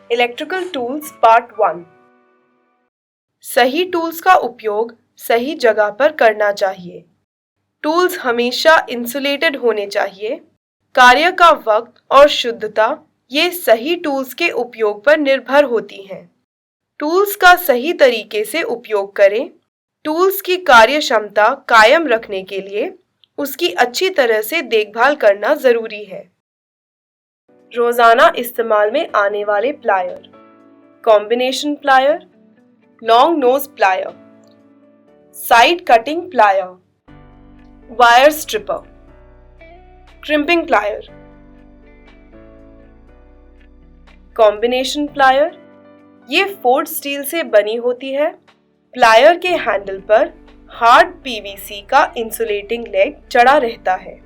Electrical tools part 1। सही tools का उपयोग सही जगह पर करना चाहिए। टूल्स हमेशा इंसुलेटेड होने चाहिए। कार्य का वक्त और शुद्धता ये सही टूल्स के उपयोग पर निर्भर होती हैं। टूल्स का सही तरीके से उपयोग करें। टूल्स की कार्य क्षमता कायम रखने के लिए उसकी अच्छी तरह से देखभाल करना जरूरी है। रोजाना इस्तेमाल में आने वाले plier: combination plier, long nose plier, side cutting plier, wire stripper, crimping plier. Combination plier ये फोर्ड स्टील से बनी होती है। प्लायर के हैंडल पर हार्ड पीवीसी का इंसुलेटिंग लेग चढ़ा रहता है।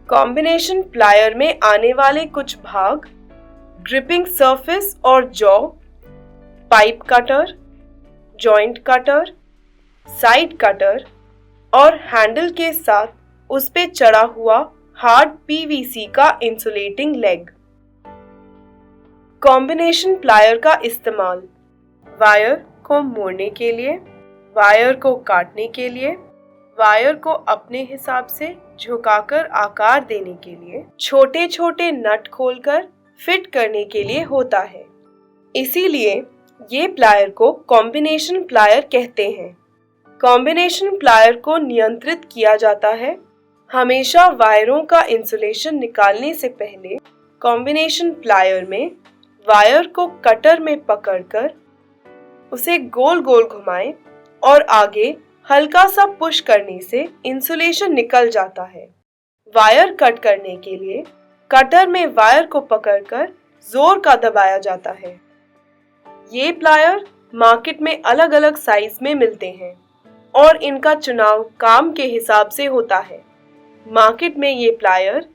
कॉम्बिनेशन प्लायर में आने वाले कुछ भाग ग्रिपिंग सरफेस और jaw, pipe cutter, joint cutter, side cutter और हैंडल के साथ उस पे चढ़ा हुआ हार्ड पीवीसी का इंसुलेटिंग लेग। कॉम्बिनेशन प्लायर का इस्तेमाल वायर को मोड़ने के लिए, वायर को काटने के लिए, वायर को अपने हिसाब से झुकाकर आकार देने के लिए, छोटे छोटे नट खोलकर फिट करने के लिए होता है। इसीलिए ये प्लायर को कॉम्बिनेशन प्लायर कहते हैं। कॉम्बिनेशन प्लायर को नियंत्रित किया जाता है। हमेशा वायरों का इंसुलेशन निकालने से पहले कॉम्बिनेशन प्लायर में वायर को कटर में पकड़कर उसे गोल गोल घुमाएं और आगे हल्का सा पुश करने से इंसुलेशन निकल जाता है। वायर कट करने के लिए कटर में वायर को पकड़कर जोर का दबाया जाता है। ये प्लायर मार्केट में अलग अलग साइज में मिलते हैं और इनका चुनाव काम के हिसाब से होता है। मार्केट में ये प्लायर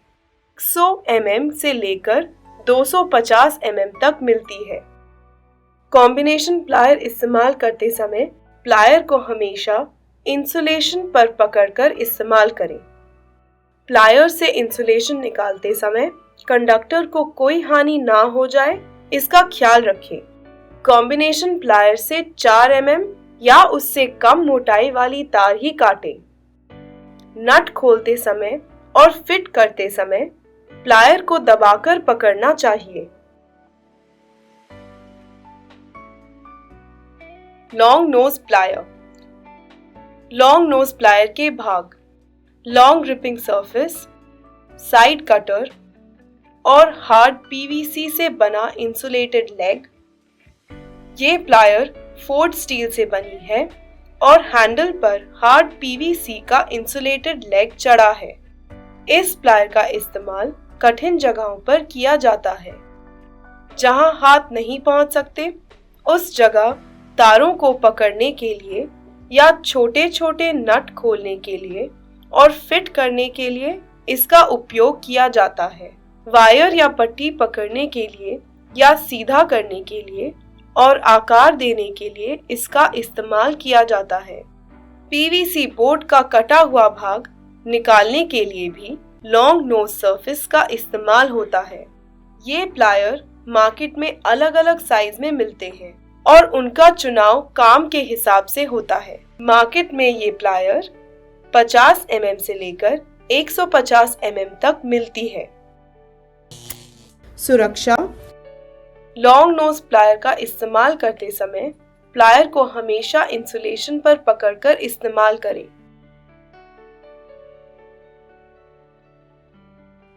100 mm से लेकर 250 mm तक मिलती है। कॉम्बिनेशन प्लायर इस्तेमाल करते समय प्लायर को हमेशा इंसुलेशन पर पकड़कर इस्तेमाल करें। प्लायर से इंसुलेशन निकालते समय कंडक्टर को कोई हानि ना हो जाए, इसका ख्याल रखें। कॉम्बिनेशन प्लायर से 4 mm या उससे कम मोटाई वाली तार ही काटें। नट खोलते समय और फिट करते समय प्लायर को दबाकर पकड़ना चाहिए। Long nose plier. Long nose plier के भाग long gripping surface, side cutter और हार्ड पीवीसी से बना इंसुलेटेड लेग। ये प्लायर फोर्ड स्टील से बनी है और हैंडल पर हार्ड पीवीसी का इंसुलेटेड लेग चढ़ा है। इस प्लायर का इस्तेमाल कठिन जगहों पर किया जाता है। जहां हाथ नहीं पहुंच सकते, उस जगह तारों को पकड़ने के लिए या छोटे छोटे नट खोलने के लिए और फिट करने के लिए इसका उपयोग किया जाता है। वायर या पट्टी पकड़ने के लिए या सीधा करने के लिए और आकार देने के लिए इसका इस्तेमाल किया जाता है। पीवीसी बोर्ड का कटा हुआ भाग निकालने के लिए भी लॉन्ग नोज सरफेस का इस्तेमाल होता है। ये प्लायर मार्केट में अलग अलग साइज में मिलते हैं और उनका चुनाव काम के हिसाब से होता है। मार्केट में ये प्लायर 50 mm से लेकर 150 mm तक मिलती है। सुरक्षा: लॉन्ग नोज प्लायर का इस्तेमाल करते समय प्लायर को हमेशा इंसुलेशन पर पकड़कर इस्तेमाल करें।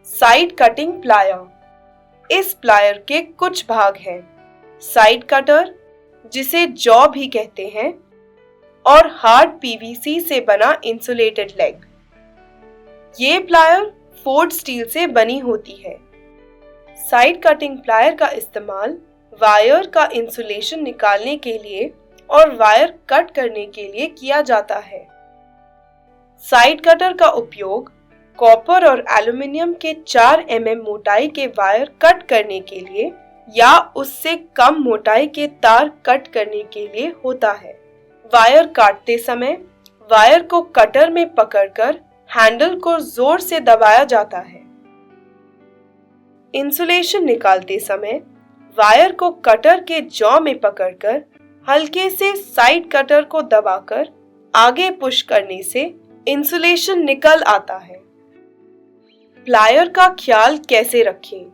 Side cutting plier. इस प्लायर के कुछ भाग हैं: साइड कटर, जिसे जॉ भी कहते हैं, और हार्ड पीवीसी से बना इंसुलेटेड लेग। ये प्लायर फोर्ड स्टील से बनी होती है। साइड कटिंग प्लायर का इस्तेमाल वायर का इंसुलेशन निकालने के लिए और वायर कट करने के लिए किया जाता है। साइड कटर का उपयोग कॉपर और एल्युमिनियम के 4 mm मोटाई के वायर कट करने के लिए या उससे कम मोटाई के तार कट करने के लिए होता है। वायर काटते समय वायर को कटर में पकड़कर हैंडल को जोर से दबाया जाता है। इंसुलेशन निकालते समय वायर को कटर के जॉ में पकड़कर हल्के से साइड कटर को दबाकर आगे पुश करने से इंसुलेशन निकल आता है। प्लायर का ख्याल कैसे रखें?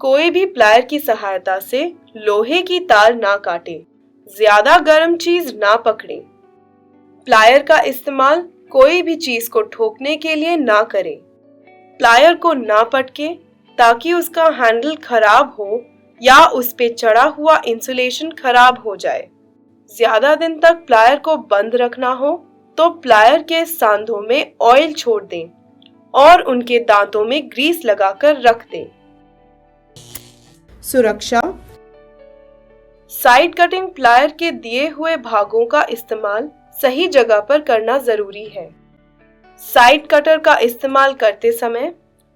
कोई भी प्लायर की सहायता से लोहे की तार ना काटें, ज्यादा गर्म चीज ना पकड़ें। प्लायर का इस्तेमाल कोई भी चीज को ठोकने के लिए ना करें। प्लायर को ना पटके ताकि उसका हैंडल खराब हो या उस पे चढ़ा हुआ इंसुलेशन खराब हो जाए। ज्यादा दिन तक प्लायर को बंद रखना हो तो प्लायर के सांधों में ऑयल छोड़ दें और उनके दांतों में ग्रीस लगाकर रख दें। सुरक्षा। साइड कटिंग प्लायर के दिए हुए भागों का इस्तेमाल सही जगह पर करना जरूरी है। साइड कटर का इस्तेमाल करते समय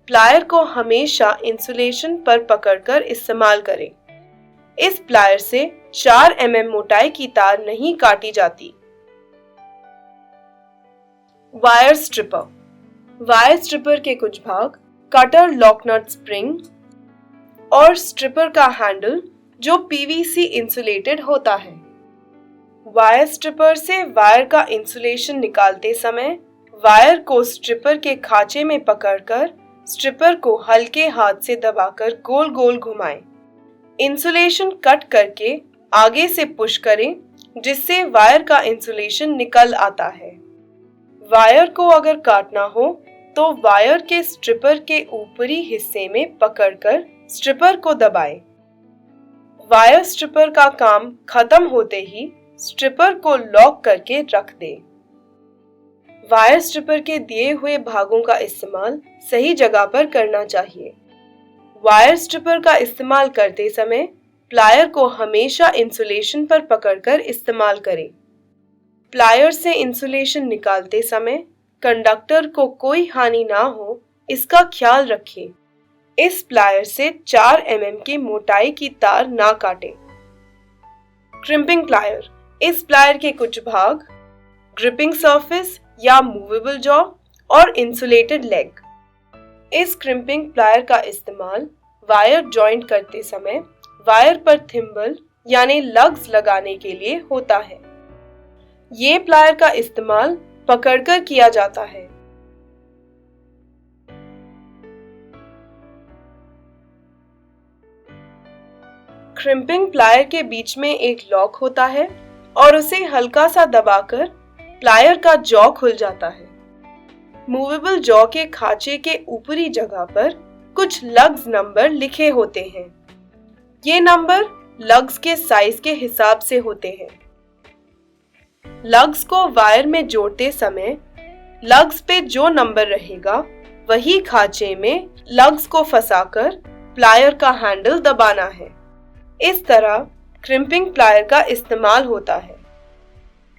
प्लायर को हमेशा इंसुलेशन पर पकड़कर इस्तेमाल करें। इस प्लायर से 4 mm मोटाई की तार नहीं काटी जाती। Wire stripper. वायर स्ट्रिपर के कुछ भाग कटर, लॉक नट स्प्रिंग और स्ट्रिपर का हैंडल जो पीवीसी इंसुलेटेड होता है। वायर स्ट्रिपर से वायर का इंसुलेशन निकालते समय वायर को स्ट्रिपर के खांचे में पकड़कर स्ट्रिपर को हल्के हाथ से दबाकर गोल गोल घुमाएं। इंसुलेशन कट करके आगे से पुश करें जिससे वायर का इंसुलेशन निकल आता है। वायर को अगर काटना हो तो वायर के स्ट्रिपर के ऊपरी हिस्से में पकड़कर स्ट्रिपर को दबाएं। वायर स्ट्रिपर का काम खत्म होते ही स्ट्रिपर को लॉक करके रख दें। वायर स्ट्रिपर के दिए हुए भागों का इस्तेमाल सही जगह पर करना चाहिए। वायर स्ट्रिपर का इस्तेमाल करते समय प्लायर को हमेशा इंसुलेशन पर पकड़कर इस्तेमाल करें। प्लायर से इंसुलेशन निकालते समय कंडक्टर को कोई हानि ना हो इसका ख्याल रखें। इस प्लायर से 4 mm की मोटाई की तार ना काटें। Crimping plier. इस प्लायर के कुछ भाग ग्रिपिंग सरफेस या मूवेबल जॉ और इंसुलेटेड लेग। इस क्रिम्पिंग प्लायर का इस्तेमाल वायर जॉइंट करते समय वायर पर थिम्बल यानी लग्स लगाने के लिए होता है। ये प्लायर का इस्तेमाल पकड़कर किया जाता है। क्रिम्पिंग प्लायर के बीच में एक लॉक होता है और उसे हल्का सा दबाकर प्लायर का जॉ खुल जाता है। मूवेबल जॉ के खांचे के ऊपरी जगह पर कुछ लग्स नंबर लिखे होते हैं। ये नंबर लग्स के साइज के हिसाब से होते हैं। लग्स को वायर में जोड़ते समय लग्स पे जो नंबर रहेगा वही खांचे में लग्स को फंसाकर प्लायर का हैंडल दबाना है। इस तरह क्रिम्पिंग प्लायर का इस्तेमाल होता है।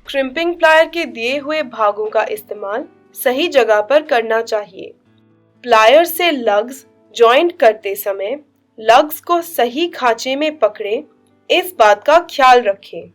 क्रिम्पिंग प्लायर के दिए हुए भागों का इस्तेमाल सही जगह पर करना चाहिए। प्लायर से लग्स जॉइंट करते समय लग्स को सही खांचे में पकड़ें, इस बात का ख्याल रखें।